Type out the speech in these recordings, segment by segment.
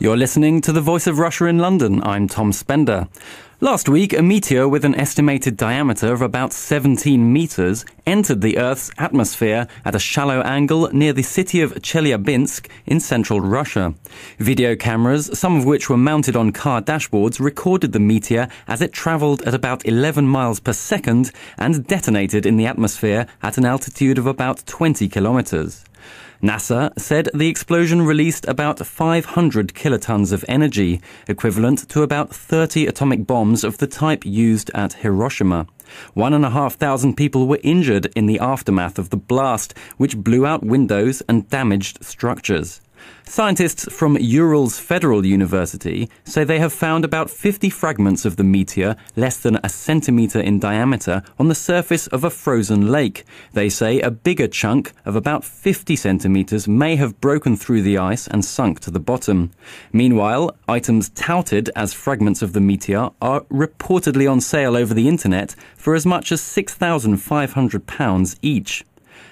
You're listening to the Voice of Russia in London. I'm Tom Spender. Last week, a meteor with an estimated diameter of about 17 meters entered the Earth's atmosphere at a shallow angle near the city of Chelyabinsk in central Russia. Video cameras, some of which were mounted on car dashboards, recorded the meteor as it traveled at about 11 miles per second and detonated in the atmosphere at an altitude of about 20 kilometers. NASA said the explosion released about 500 kilotons of energy, equivalent to about 30 atomic bombs of the type used at Hiroshima. 1,500 people were injured in the aftermath of the blast, which blew out windows and damaged structures. Scientists from Ural's Federal University say they have found about 50 fragments of the meteor, less than a centimeter in diameter, on the surface of a frozen lake. They say a bigger chunk of about 50 centimeters may have broken through the ice and sunk to the bottom. Meanwhile, items touted as fragments of the meteor are reportedly on sale over the internet for as much as £6,500 each.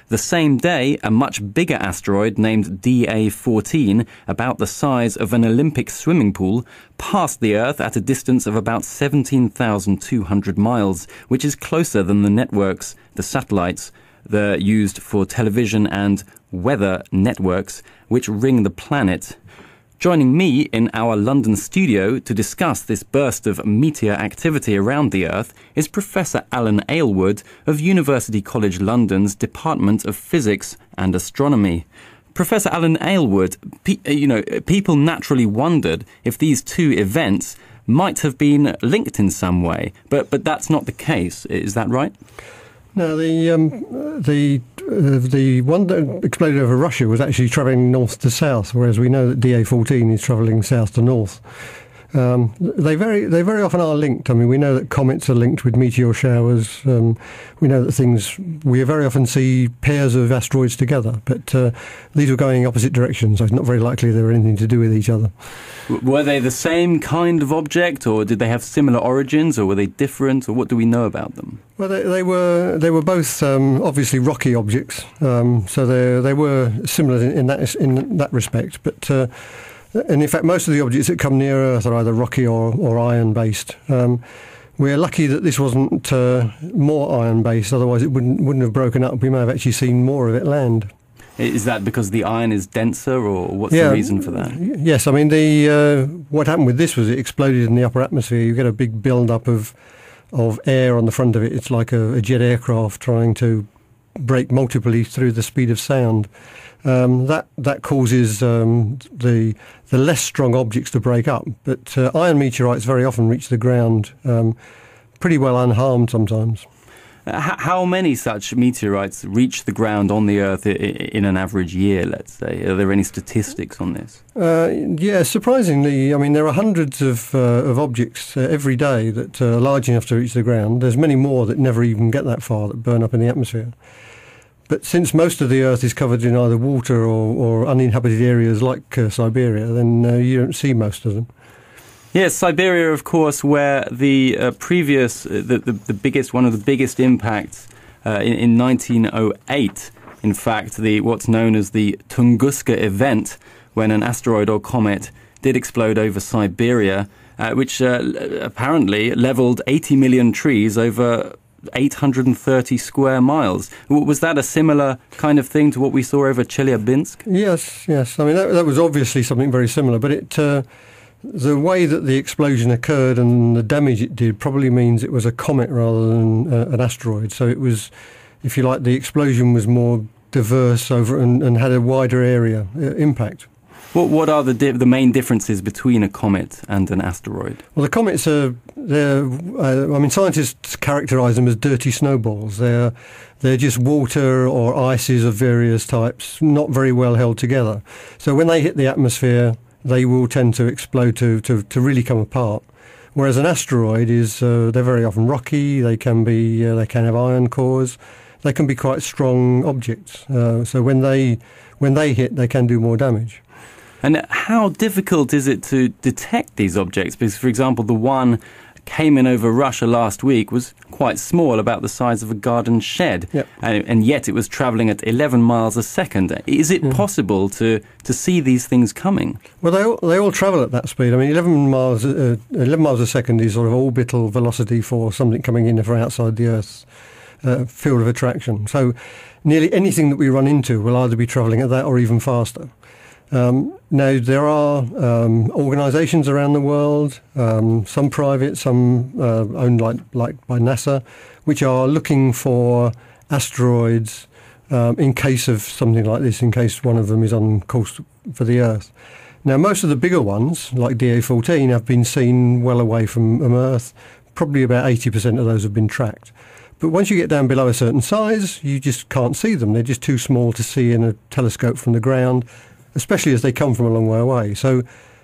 The same day, a much bigger asteroid named Da-14, about the size of an Olympic swimming pool, passed the Earth at a distance of about 17,200 miles, which is closer than the networks, the satellites, they're used for television and weather networks, which ring the planet. Joining me in our London studio to discuss this burst of meteor activity around the Earth is Professor Alan Aylward of University College London's Department of Physics and Astronomy. Professor Alan Aylward, people naturally wondered if these two events might have been linked in some way, but that's not the case. Is that right? No, the one that exploded over Russia was actually travelling north to south, whereas we know that Da-14 is travelling south to north. They very often are linked. I mean, we know that comets are linked with meteor showers. We know that we very often see pairs of asteroids together, but these were going in opposite directions, so it's not very likely they were anything to do with each other. Were they the same kind of object, or did they have similar origins, or were they different, or what do we know about them? Well, they were both obviously rocky objects, so they were similar in that respect, but. And in fact, most of the objects that come near Earth are either rocky or iron-based. We're lucky that this wasn't more iron-based, otherwise it wouldn't have broken up. We may have actually seen more of it land. Is that because the iron is denser, or what's the reason for that? Yes, I mean, what happened with this was it exploded in the upper atmosphere. You get a big build-up of air on the front of it. It's like a jet aircraft trying to break multiply through the speed of sound. That causes the less strong objects to break up, but iron meteorites very often reach the ground pretty well unharmed sometimes. How many such meteorites reach the ground on the Earth in an average year, let's say? Are there any statistics on this? Yeah, surprisingly, I mean, there are hundreds of objects every day that are large enough to reach the ground. There's many more that never even get that far, that burn up in the atmosphere. But since most of the Earth is covered in either water or uninhabited areas like Siberia, then you don't see most of them. Yes, Siberia, of course, where the biggest, one of the biggest impacts in 1908, in fact, what's known as the Tunguska event, when an asteroid or comet did explode over Siberia, which apparently leveled 80 million trees over 830 square miles. Was that a similar kind of thing to what we saw over Chelyabinsk? Yes. I mean, that was obviously something very similar, but the way that the explosion occurred and the damage it did probably means it was a comet rather than an asteroid. So it was, if you like, the explosion was more diverse over and had a wider area impact. What are the main differences between a comet and an asteroid? Well, the comets scientists characterise them as dirty snowballs. They're just water or ices of various types, not very well held together. So when they hit the atmosphere, they will tend to explode to really come apart. Whereas an asteroid they're very often rocky. They can have iron cores. They can be quite strong objects. So when they hit, they can do more damage. And how difficult is it to detect these objects? Because, for example, the one came in over Russia last week was quite small, about the size of a garden shed. Yep. And yet it was travelling at 11 miles a second. Is it possible to see these things coming? Well, they all travel at that speed. I mean, 11 miles a second is sort of orbital velocity for something coming in from outside the Earth's field of attraction. So nearly anything that we run into will either be travelling at that or even faster. Now, there are organisations around the world, some private, some owned like by NASA, which are looking for asteroids in case of something like this, in case one of them is on course for the Earth. Now, most of the bigger ones, like DA14, have been seen well away from Earth. Probably about 80% of those have been tracked. But once you get down below a certain size, you just can't see them. They're just too small to see in a telescope from the ground, especially as they come from a long way away. So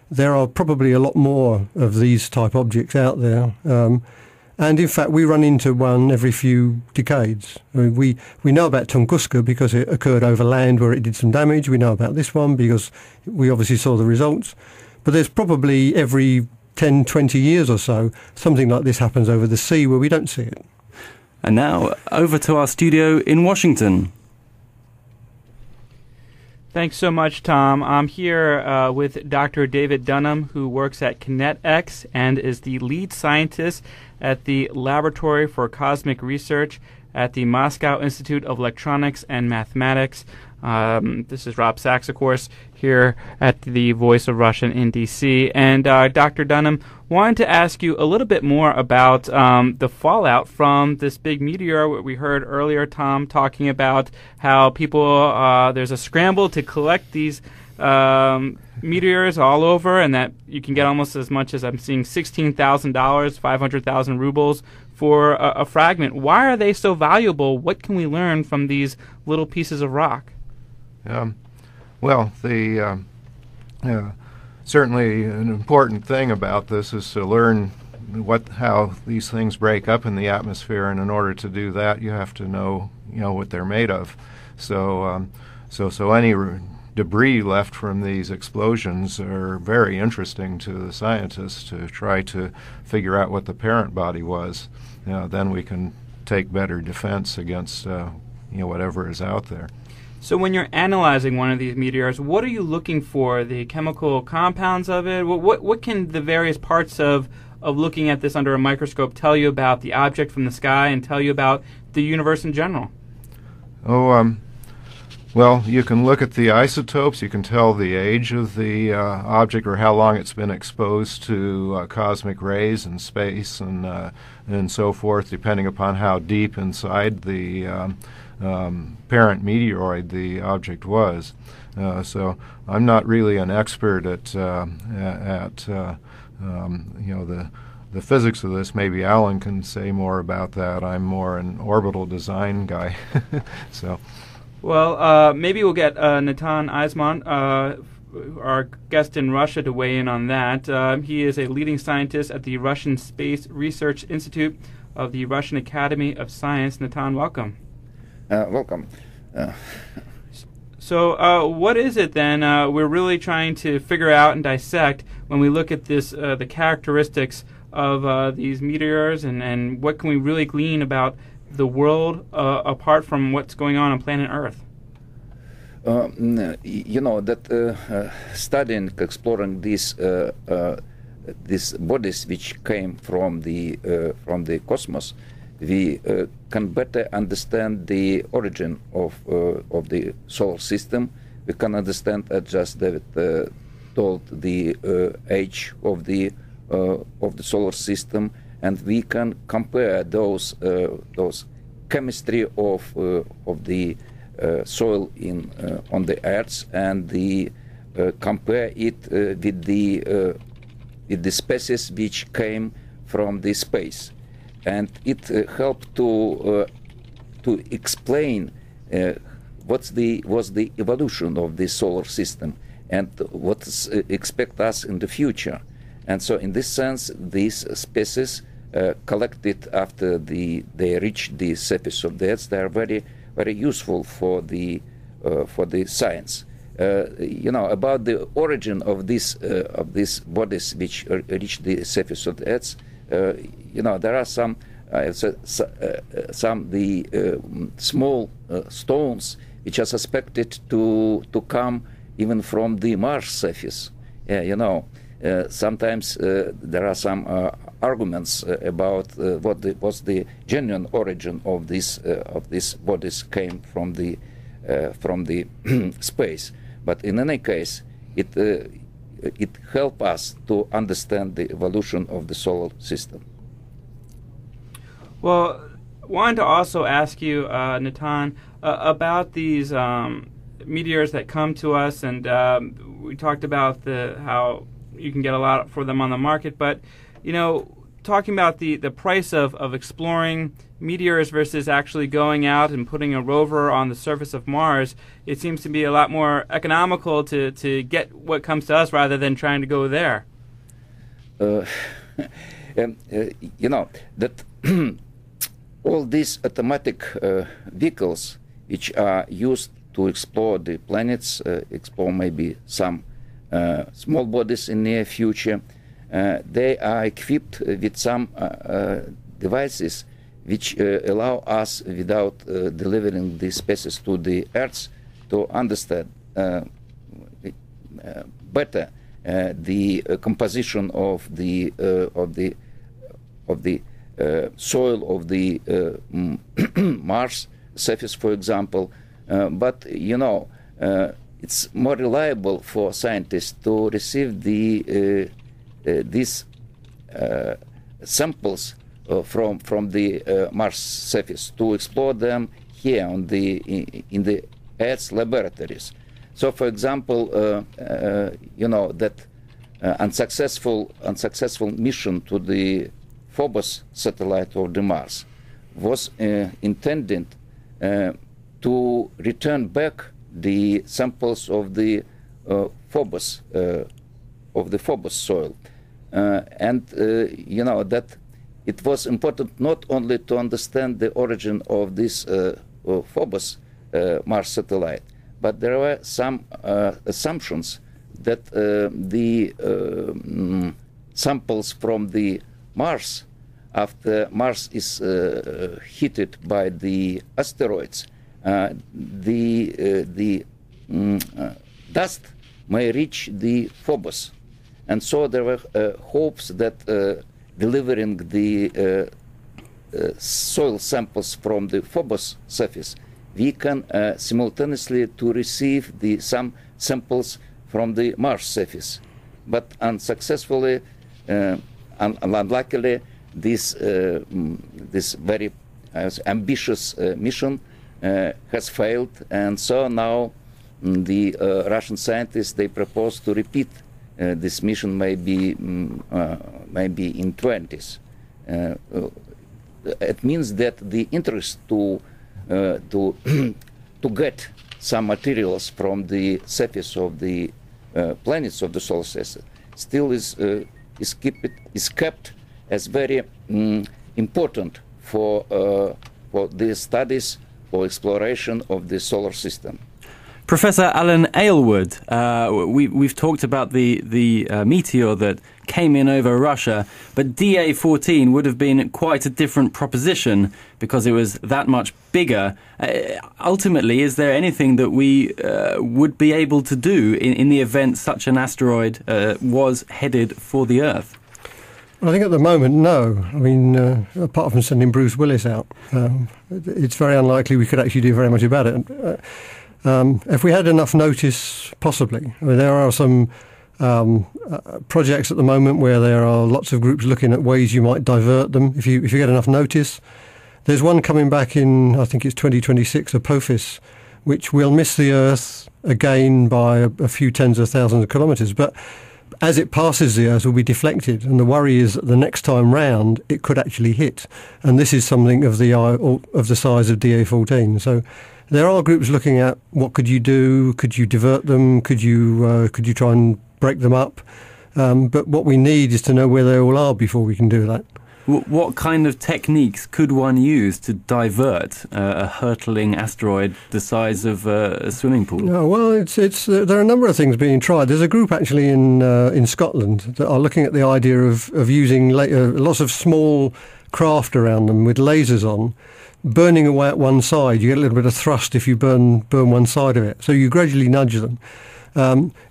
there are probably a lot more of these type objects out there. And in fact, we run into one every few decades. I mean, we know about Tunguska because it occurred over land where it did some damage. We know about this one because we obviously saw the results. But there's probably every 10, 20 years or so, something like this happens over the sea where we don't see it. And now, over to our studio in Washington. Thanks so much, Tom. I'm here with Dr. David Dunham, who works at KinetX and is the lead scientist at the Laboratory for Cosmic Research at the Moscow Institute of Electronics and Mathematics. This is Rob Sachs, of course, here at the Voice of Russia in D.C. And Dr. Dunham, wanted to ask you a little bit more about the fallout from this big meteor. We heard earlier Tom talking about how people, there's a scramble to collect these meteors all over, and that you can get almost as much as, I'm seeing, $16,000, 500,000 rubles for a fragment. Why are they so valuable? What can we learn from these little pieces of rock? Well, certainly an important thing about this is to learn how these things break up in the atmosphere, and in order to do that, you have to know what they're made of. So any debris left from these explosions are very interesting to the scientists to try to figure out what the parent body was. Then we can take better defense against whatever is out there. So when you're analyzing one of these meteors, what are you looking for? The chemical compounds of it? What can the various parts of looking at this under a microscope tell you about the object from the sky and tell you about the universe in general? Well, you can look at the isotopes. You can tell the age of the object or how long it's been exposed to cosmic rays in space and so forth, depending upon how deep inside the parent meteoroid the object was. So I'm not really an expert at the physics of this. Maybe Alan can say more about that. I'm more an orbital design guy. So. Well, maybe we'll get Natan Eismont, our guest in Russia, to weigh in on that. He is a leading scientist at the Russian Space Research Institute of the Russian Academy of Science. Natan, welcome. Welcome. So what is it then we're really trying to figure out and dissect when we look at this, the characteristics of these meteors, and what can we really glean about the world apart from what's going on planet Earth? Studying, exploring these bodies which came from the cosmos, we can better understand the origin of the solar system. We can understand, as just David told, the age of the solar system, and we can compare those chemistry of the soil on the Earth, and compare it with the species which came from the space, and it helped to explain was the evolution of the solar system and what expect us in the future. And so, in this sense, these species collected after they reach the surface of the Earth, they are very, very useful for the science. About the origin of these bodies which reach the surface of the Earth, there are some small stones which are suspected to come even from the Mars surface. Sometimes there are some arguments about what was the genuine origin of these bodies came from the space. But in any case, it helps us to understand the evolution of the solar system. Well, I wanted to also ask you, Natan, about these meteors that come to us, and we talked about how you can get a lot for them on the market, but talking about the price of exploring meteors versus actually going out and putting a rover on the surface of Mars, it seems to be a lot more economical to get what comes to us rather than trying to go there. That all these automatic vehicles which are used to explore the planets, explore maybe some small bodies in near future, they are equipped with some devices which allow us, without delivering the species to the Earth, to understand better the composition of the soil of the Mars surface, for example. But it's more reliable for scientists to receive these samples from the Mars surface, to explore them here in the Earth's laboratories. So, for example, that unsuccessful mission to the Phobos satellite of the Mars was intended to return back the samples of the Phobos soil, and that it was important not only to understand the origin of this Phobos Mars satellite, but there were some assumptions that the samples from the Mars, after Mars is hit by the asteroids, the dust may reach the Phobos, and so there were hopes that delivering the soil samples from the Phobos surface, we can simultaneously to receive some samples from the Mars surface. But unsuccessfully, unluckily, this very ambitious mission has failed, and so now the Russian scientists, they propose to repeat this mission maybe in 20s. It means that the interest to get some materials from the surface of the planets of the solar system still is kept as very important for the studies or exploration of the solar system. Professor Alan Aylward, we've talked about the meteor that came in over Russia, but DA-14 would have been quite a different proposition because it was that much bigger. Ultimately, is there anything that we would be able to do in the event such an asteroid was headed for the Earth? Well, I think at the moment, no. I mean, apart from sending Bruce Willis out, it's very unlikely we could actually do very much about it. If we had enough notice, possibly. I mean, there are some projects at the moment where there are lots of groups looking at ways you might divert them if you get enough notice. There's one coming back in, I think it's 2026, Apophis, which will miss the Earth again by a few tens of thousands of kilometres. But as it passes the Earth, it will be deflected, and the worry is that the next time round it could actually hit. And this is something of the size of DA-14. So there are groups looking at what could you do? Could you divert them? Could you try and break them up? But what we need is to know where they all are before we can do that. What kind of techniques could one use to divert a hurtling asteroid the size of a swimming pool? No, well, there are a number of things being tried. There's a group actually in Scotland that are looking at the idea of using lots of small craft around them with lasers on, burning away at one side. You get a little bit of thrust if you burn one side of it. So you gradually nudge them.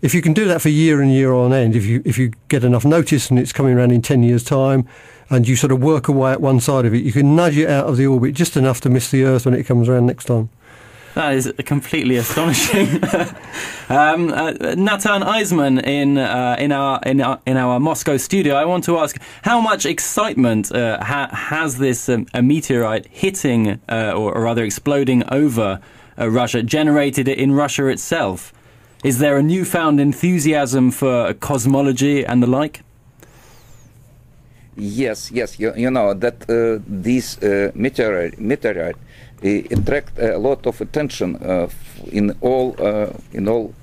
If you can do that for year and year on end, if you get enough notice and it's coming around in 10 years' time, and you sort of work away at one side of it, you can nudge it out of the orbit just enough to miss the Earth when it comes around next time. That is completely astonishing. Natan Eismont in our Moscow studio. I want to ask, how much excitement has this a meteorite hitting or rather exploding over Russia generated in Russia itself? Is there a newfound enthusiasm for cosmology and the like? Yes. You know that this meteorite attract a lot of attention in all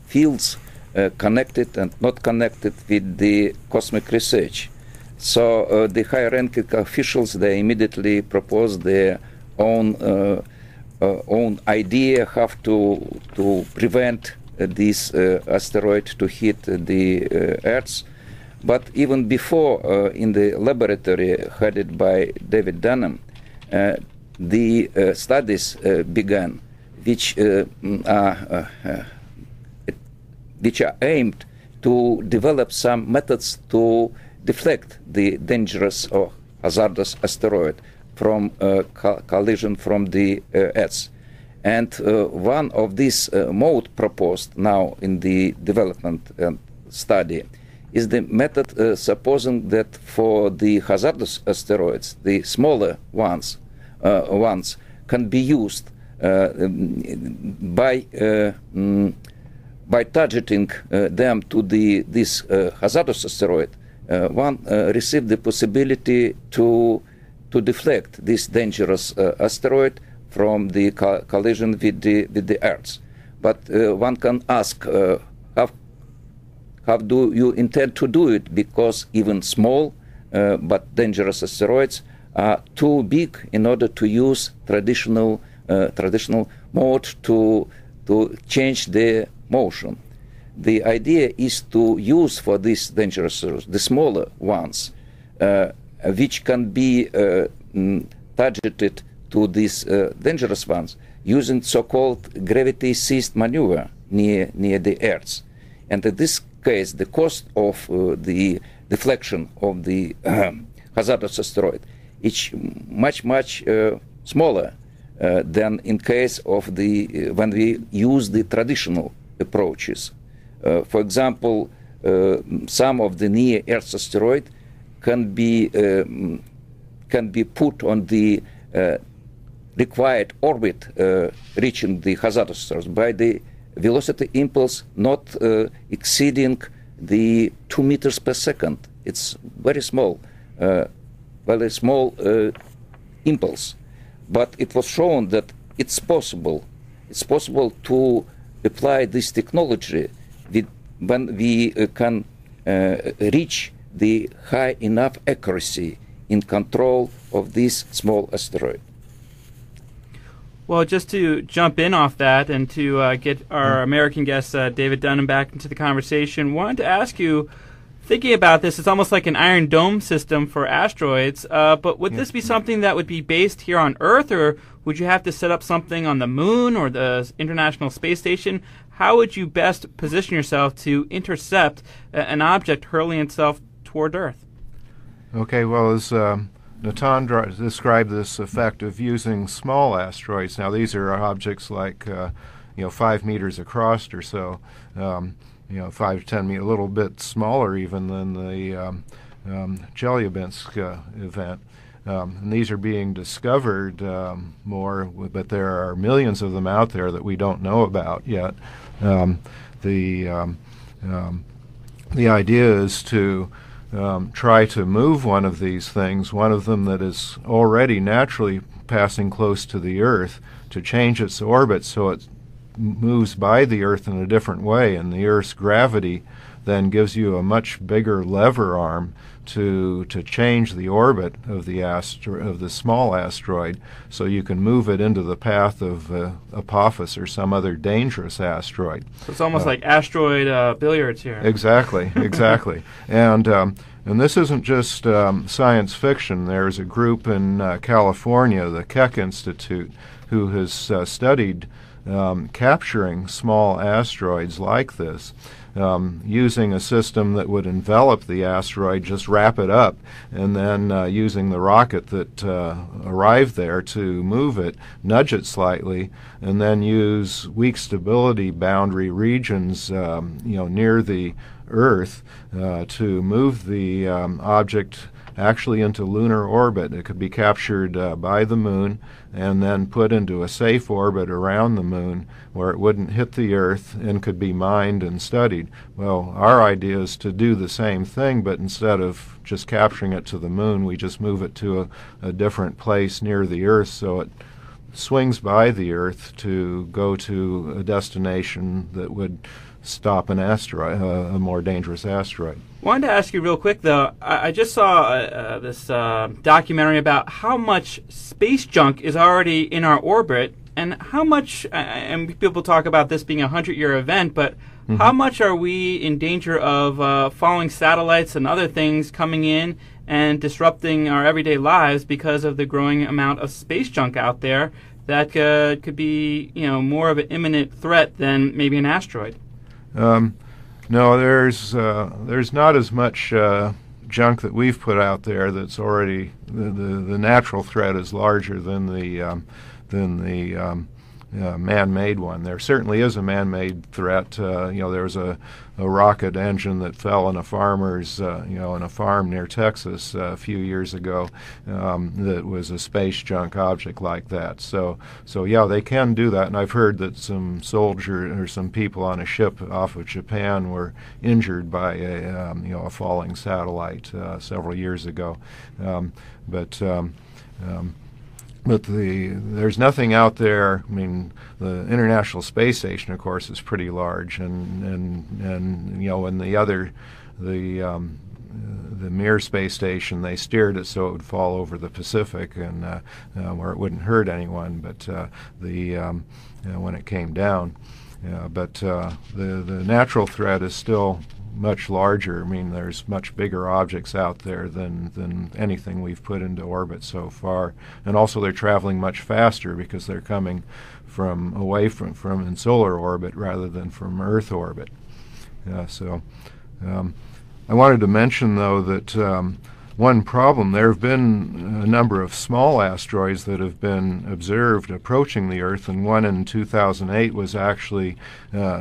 fields, connected and not connected with the cosmic research. So the high-ranking officials, they immediately propose their own idea how to prevent this asteroid to hit the Earth. But even before, in the laboratory headed by David Dunham, the studies began, which are aimed to develop some methods to deflect the dangerous or hazardous asteroid from collision from the Earth. And one of these mode proposed now in the development study is the method supposing that for the hazardous asteroids, the smaller ones can be used by targeting them to this hazardous asteroid. One received the possibility to deflect this dangerous asteroid from the collision with the Earth. But one can ask, how do you intend to do it? Because even small but dangerous asteroids are too big in order to use traditional mode to change their motion. The idea is to use for these dangerous asteroids the smaller ones, which can be targeted to these dangerous ones using so-called gravity-assist maneuver near the Earth. And in this case, the cost of the deflection of the hazardous asteroid is much smaller than in case of when we use the traditional approaches. For example, some of the near-Earth asteroid can be put on the required orbit reaching the hazardous asteroid by the velocity impulse not exceeding the 2 meters per second. It's very small impulse. But it was shown that it's possible to apply this technology when we can reach the high enough accuracy in control of this small asteroid. Well, just to jump in off that and to get our American guest, David Dunham, back into the conversation, wanted to ask you, thinking about this, it's almost like an Iron Dome system for asteroids, but would this be something that would be based here on Earth, or would you have to set up something on the Moon or the International Space Station? How would you best position yourself to intercept an object hurling itself toward Earth? Okay, well, as Natan described this effect of using small asteroids. Now, these are objects like 5 meters across or so, 5 to 10 meters, a little bit smaller even than the Chelyabinsk event. And these are being discovered more, but there are millions of them out there that we don't know about yet. The idea is to try to move one of these things, one of them that is already naturally passing close to the Earth, to change its orbit so it moves by the Earth in a different way, and the Earth's gravity then gives you a much bigger lever arm to change the orbit of the small asteroid, so you can move it into the path of Apophis or some other dangerous asteroid. So it's almost like asteroid billiards here. Exactly, exactly. And this isn't just science fiction. There's a group in California, the Keck Institute, who has studied capturing small asteroids like this, using a system that would envelop the asteroid, just wrap it up, and then using the rocket that arrived there to move it, nudge it slightly, and then use weak stability boundary regions near the Earth to move the object actually into lunar orbit. It could be captured by the moon and then put into a safe orbit around the moon where it wouldn't hit the Earth and could be mined and studied. Well, our idea is to do the same thing, but instead of just capturing it to the moon, we just move it to a different place near the Earth so it swings by the Earth to go to a destination that would stop an asteroid, a more dangerous asteroid. Wanted to ask you real quick, though. I just saw this documentary about how much space junk is already in our orbit, and how much, and people talk about this being a 100-year event, but how much are we in danger of falling satellites and other things coming in and disrupting our everyday lives because of the growing amount of space junk out there that could be, more of an imminent threat than maybe an asteroid? No, there's not as much junk that we've put out there that's already the natural threat is larger than the man-made one. There certainly is a man-made threat. There was a rocket engine that fell in a farmer's, in a farm near Texas a few years ago that was a space junk object like that. So yeah, they can do that. And I've heard that some soldier or some people on a ship off of Japan were injured by a falling satellite several years ago. But there's nothing out there. I mean, the International Space Station, of course, is pretty large, and the Mir space station, they steered it so it would fall over the Pacific and where it wouldn't hurt anyone. But when it came down, the natural threat is still much larger. I mean, there's much bigger objects out there than anything we've put into orbit so far. And also they're traveling much faster because they're coming away from in solar orbit rather than from Earth orbit. I wanted to mention, though, that one problem, there have been a number of small asteroids that have been observed approaching the Earth, and one in 2008 was actually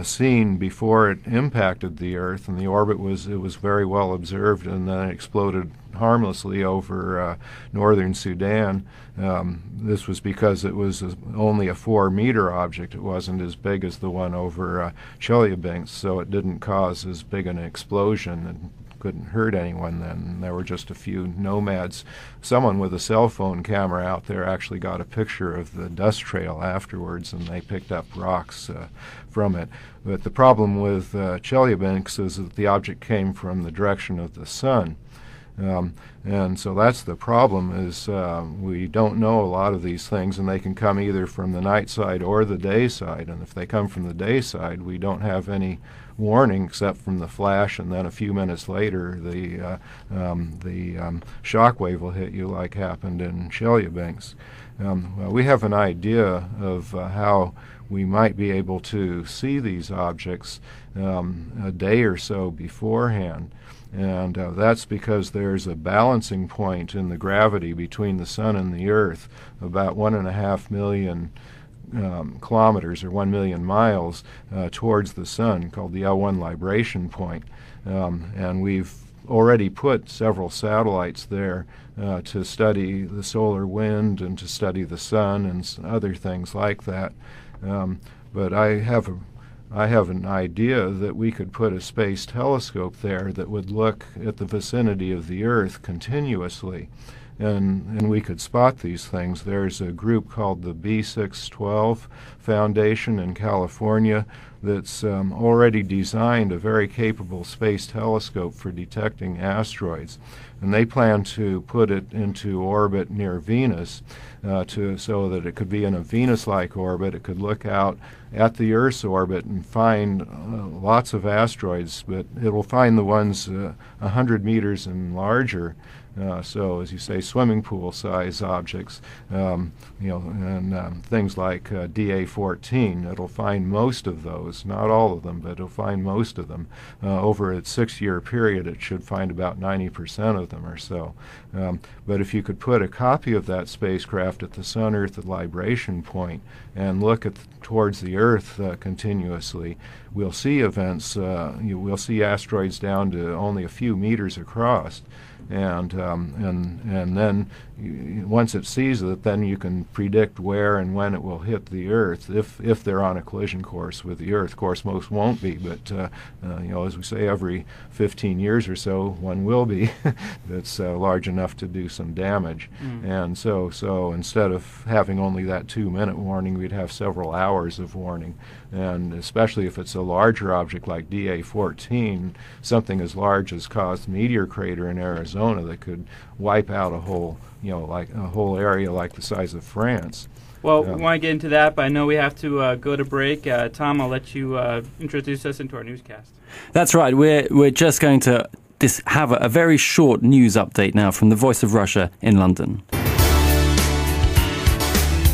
seen before it impacted the Earth, and the orbit was very well observed, and then it exploded harmlessly over northern Sudan. This was because it was only a 4-meter object. It wasn't as big as the one over Chelyabinsk, so it didn't cause as big an explosion and couldn't hurt anyone then. There were just a few nomads. Someone with a cell phone camera out there actually got a picture of the dust trail afterwards, and they picked up rocks from it. But the problem with Chelyabinsk is that the object came from the direction of the sun. And so that's the problem, is we don't know a lot of these things, and they can come either from the night side or the day side. And if they come from the day side, we don't have any warning except from the flash, and then a few minutes later the shock wave will hit you, like happened in Chelyabinsk. Well, we have an idea of how we might be able to see these objects a day or so beforehand. And that's because there's a balancing point in the gravity between the sun and the Earth, about 1.5 million kilometers or 1 million miles towards the sun, called the L1 libration point. And we've already put several satellites there to study the solar wind and to study the sun and other things like that. But I have an idea that we could put a space telescope there that would look at the vicinity of the Earth continuously. and we could spot these things. There's a group called the B612 Foundation in California that's already designed a very capable space telescope for detecting asteroids. And they plan to put it into orbit near Venus so that it could be in a Venus-like orbit. It could look out at the Earth's orbit and find lots of asteroids, but it will find the ones 100 meters and larger. So, as you say, swimming pool-size objects, and things like DA14. It'll find most of those, not all of them, but it'll find most of them. Over its 6-year period, it should find about 90% of them or so. But if you could put a copy of that spacecraft at the Sun-Earth libration point and look towards the Earth continuously, we'll see events. We'll see asteroids down to only a few meters across. And then once it sees it, then you can predict where and when it will hit the Earth, if they're on a collision course with the Earth. Of course, most won't be, but as we say, every 15 years or so, one will be that's large enough to do some damage. And so instead of having only that 2-minute warning, we'd have several hours of warning. And especially if it's a larger object like DA14, something as large as caused meteor crater in Arizona that could wipe out a whole, like a whole area like the size of France. Well, we want to get into that, but I know we have to go to break. Tom, I'll let you introduce us into our newscast. That's right. We're just going to have a very short news update now from the Voice of Russia in London.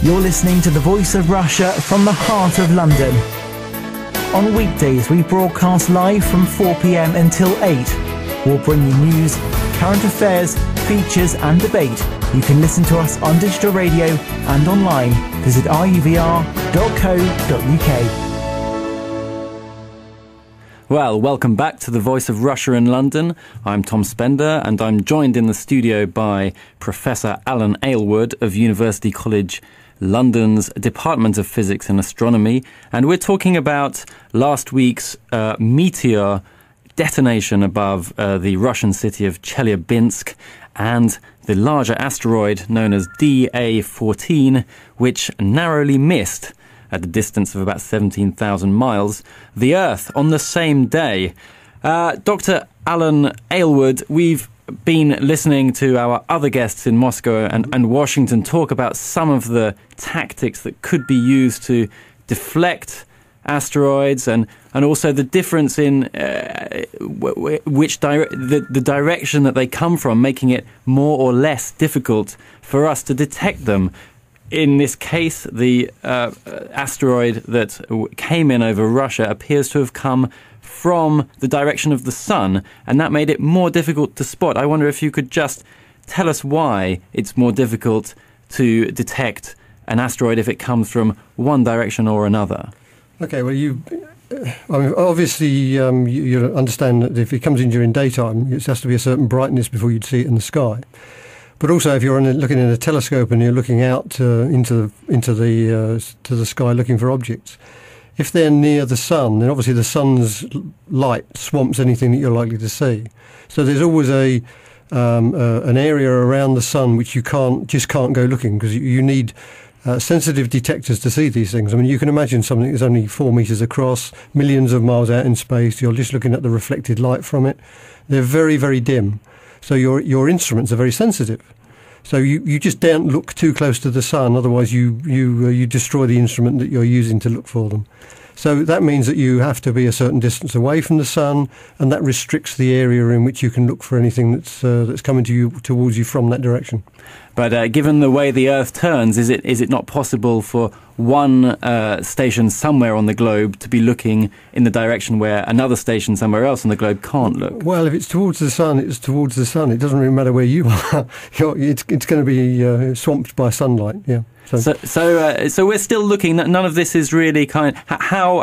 You're listening to the Voice of Russia from the heart of London. On weekdays, we broadcast live from 4 p.m. until 8. We'll bring you news, current affairs, features and debate. You can listen to us on digital radio and online. Visit ruvr.co.uk. Well, welcome back to the Voice of Russia in London. I'm Tom Spender, and I'm joined in the studio by Professor Alan Aylward of University College London's Department of Physics and Astronomy, and we're talking about last week's meteor detonation above the Russian city of Chelyabinsk and the larger asteroid known as DA14, which narrowly missed, at a distance of about 17,000 miles, the Earth on the same day. Dr. Alan Aylward, we've been listening to our other guests in Moscow and Washington talk about some of the tactics that could be used to deflect asteroids and also the difference in the direction that they come from, making it more or less difficult for us to detect them. In this case, the asteroid that came in over Russia appears to have come from the direction of the sun, and that made it more difficult to spot. I wonder if you could just tell us why it's more difficult to detect an asteroid if it comes from one direction or another. Okay, well, obviously you understand that if it comes in during daytime, it has to be a certain brightness before you'd see it in the sky. But also, if you're looking in a telescope and you're looking out into the sky looking for objects, if they're near the sun, then obviously the sun's light swamps anything that you're likely to see. So there's always an area around the sun which you can't go looking, because you need sensitive detectors to see these things. I mean, you can imagine something that's only 4 meters across, millions of miles out in space. You're just looking at the reflected light from it. They're very, very dim. So your instruments are very sensitive. So you just don't look too close to the sun, otherwise you destroy the instrument that you're using to look for them. So that means that you have to be a certain distance away from the sun, and that restricts the area in which you can look for anything that's coming towards you from that direction. But given the way the Earth turns, is it not possible for one station somewhere on the globe to be looking in the direction where another station somewhere else on the globe can't look? Well, if it's towards the sun, it's towards the sun. It doesn't really matter where you are. It's going to be swamped by sunlight. Yeah. So we're still looking. None of this is really how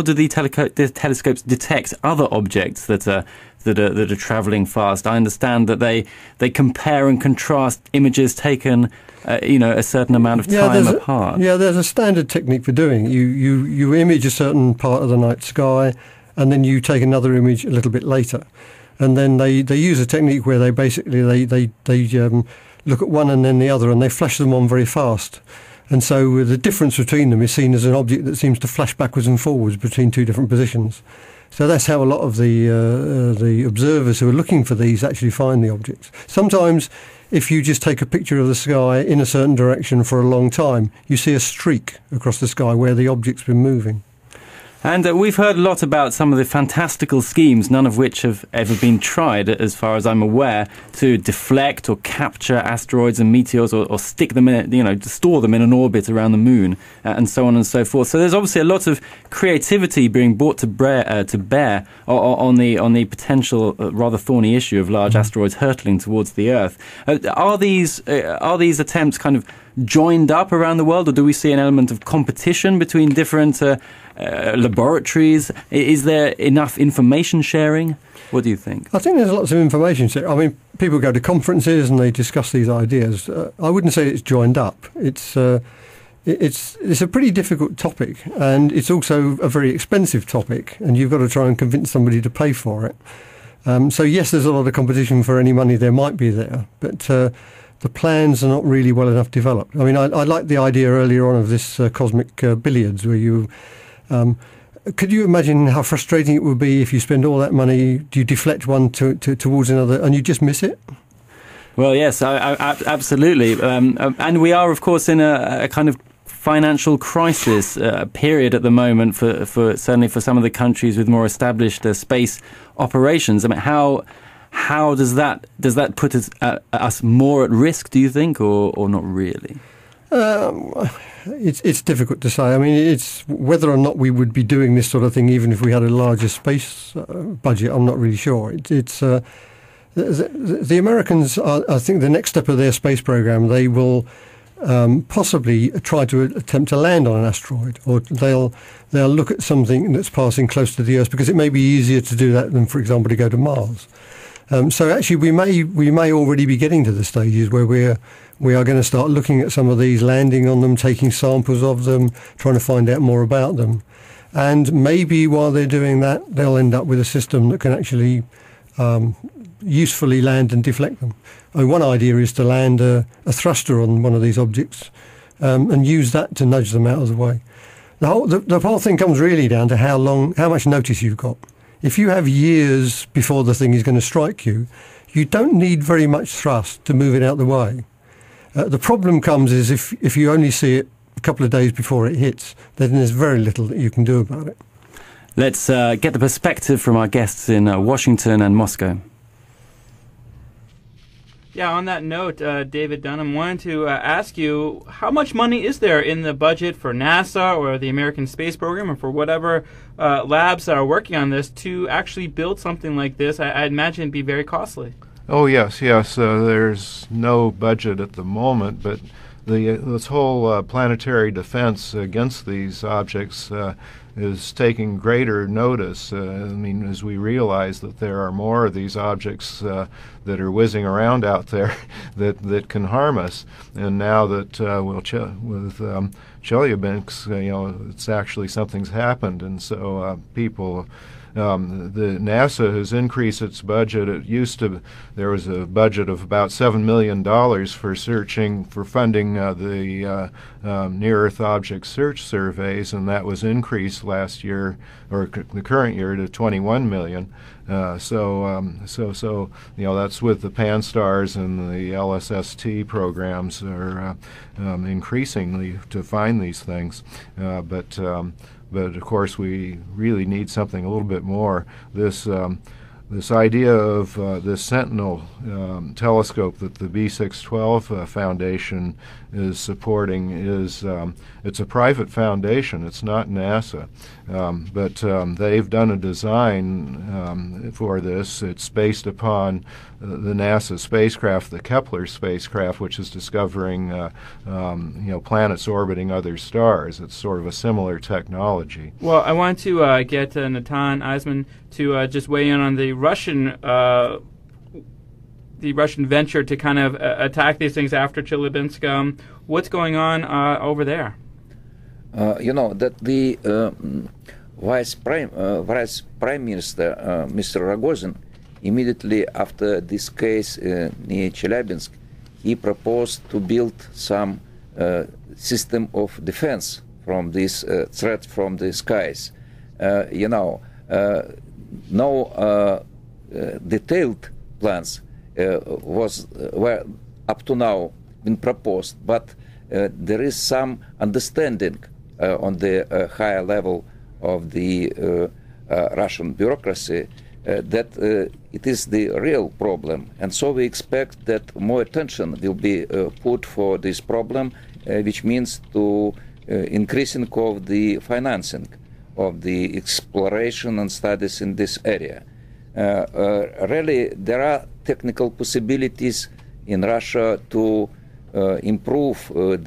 do the telescopes detect other objects that are travelling fast? I understand that they compare and contrast images taken a certain amount of time apart. There's a standard technique for doing it. You image a certain part of the night sky, and then you take another image a little bit later. and then they use a technique where they basically they look at one and then the other, and they flash them on very fast. And so the difference between them is seen as an object that seems to flash backwards and forwards between two different positions. So that's how a lot of the observers who are looking for these actually find the objects. Sometimes, if you just take a picture of the sky in a certain direction for a long time, you see a streak across the sky where the object's been moving. And we've heard a lot about some of the fantastical schemes, none of which have ever been tried, as far as I'm aware, to deflect or capture asteroids and meteors, or stick them in, to store them in an orbit around the moon, and so on and so forth. So there's obviously a lot of creativity being brought to bear on the potential rather thorny issue of large asteroids hurtling towards the Earth. Are these attempts kind of joined up around the world, or do we see an element of competition between different laboratories? Is there enough information sharing? What do you think? I think there's lots of information sharing. I mean, people go to conferences and they discuss these ideas. I wouldn't say it's joined up. It's a pretty difficult topic, and it's also a very expensive topic, and you've got to try and convince somebody to pay for it. So yes, there's a lot of competition for any money there might be there, but the plans are not really well enough developed. I mean, I like the idea earlier on of this cosmic billiards, where you... could you imagine how frustrating it would be if you spend all that money, you deflect one towards another, and you just miss it? Well, yes, absolutely. And we are, of course, in a kind of financial crisis period at the moment for certainly for some of the countries with more established space operations. I mean, how does that put us more at risk, do you think, or not really? It's difficult to say. I mean, it's whether or not we would be doing this sort of thing even if we had a larger space budget. I'm not really sure. The Americans are, I think, the next step of their space program. They will possibly try to attempt to land on an asteroid, or they'll look at something that's passing close to the Earth, because it may be easier to do that than, for example, to go to Mars. So actually, we may already be getting to the stages where we are going to start looking at some of these, landing on them, taking samples of them, trying to find out more about them. And maybe while they're doing that, they'll end up with a system that can actually usefully land and deflect them. I mean, one idea is to land a thruster on one of these objects and use that to nudge them out of the way. The whole thing comes really down to how much notice you've got. If you have years before the thing is going to strike you, you don't need very much thrust to move it out of the way. The problem comes is if you only see it a couple of days before it hits, then there's very little that you can do about it. Let's get the perspective from our guests in Washington and Moscow. Yeah, on that note, David Dunham, wanted to ask you, how much money is there in the budget for NASA or the American Space Program, or for whatever labs that are working on this, to actually build something like this? I'd imagine it'd be very costly. Oh, yes. There's no budget at the moment, but this whole planetary defense against these objects is taking greater notice. As we realize that there are more of these objects that are whizzing around out there that can harm us, and now that with Chelyabinsk, it's actually something's happened, and so people. The NASA has increased its budget. There was a budget of about $7 million for funding the near-Earth object search surveys, and that was increased last year, or the current year, to $21 million. So that's with the PanSTARRS and the LSST programs are increasingly to find these things, But of course, we really need something a little bit more. This idea of this Sentinel telescope that the B612 Foundation is supporting it's a private foundation. It's not NASA, but they've done a design for this. It's based upon the NASA spacecraft, the Kepler spacecraft, which is discovering planets orbiting other stars. It's sort of a similar technology. Well, I want to get Natan Eismont to just weigh in on the Russian venture to kind of attack these things after Chelyabinsk. What's going on over there? That the Vice Prime Minister, Mr. Rogozin, immediately after this case near Chelyabinsk, he proposed to build some system of defense from this threat from the skies. No detailed plans were up to now been proposed, but there is some understanding on the higher level of the Russian bureaucracy that it is the real problem, and so we expect that more attention will be put for this problem, which means to increasing of the financing of the exploration and studies in this area. Really, there are technical possibilities in Russia to improve or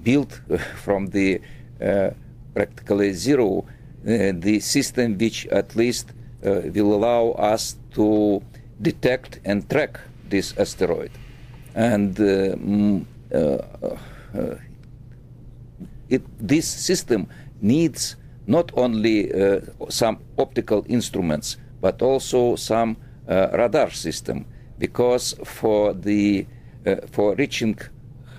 build from the practically zero the system which at least will allow us to detect and track this asteroid. And this system needs not only some optical instruments, but also some radar system, because for reaching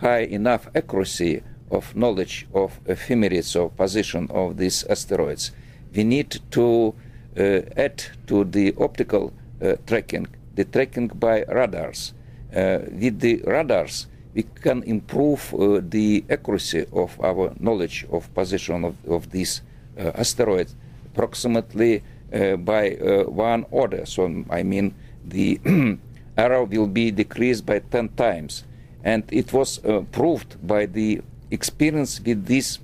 high enough accuracy of knowledge of ephemeris or position of these asteroids, we need to add to the optical tracking, the tracking by radars. With the radars, we can improve the accuracy of our knowledge of position of these asteroids approximately by one order. So I mean the error will be decreased by 10 times. And it was proved by the experience with this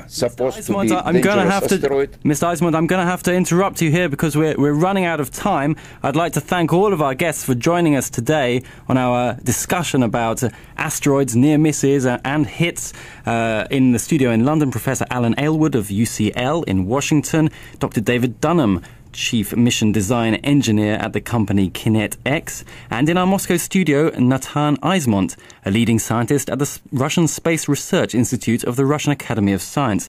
supposed to be dangerous asteroid. Mr. Eismont, I'm going to have to interrupt you here because we're running out of time. I'd like to thank all of our guests for joining us today on our discussion about asteroids, near misses and hits. In the studio in London, Professor Alan Aylward of UCL in Washington, Dr. David Dunham, Chief Mission Design Engineer at the company KinetX, and in our Moscow studio, Natan Eismont, a leading scientist at the Russian Space Research Institute of the Russian Academy of Science.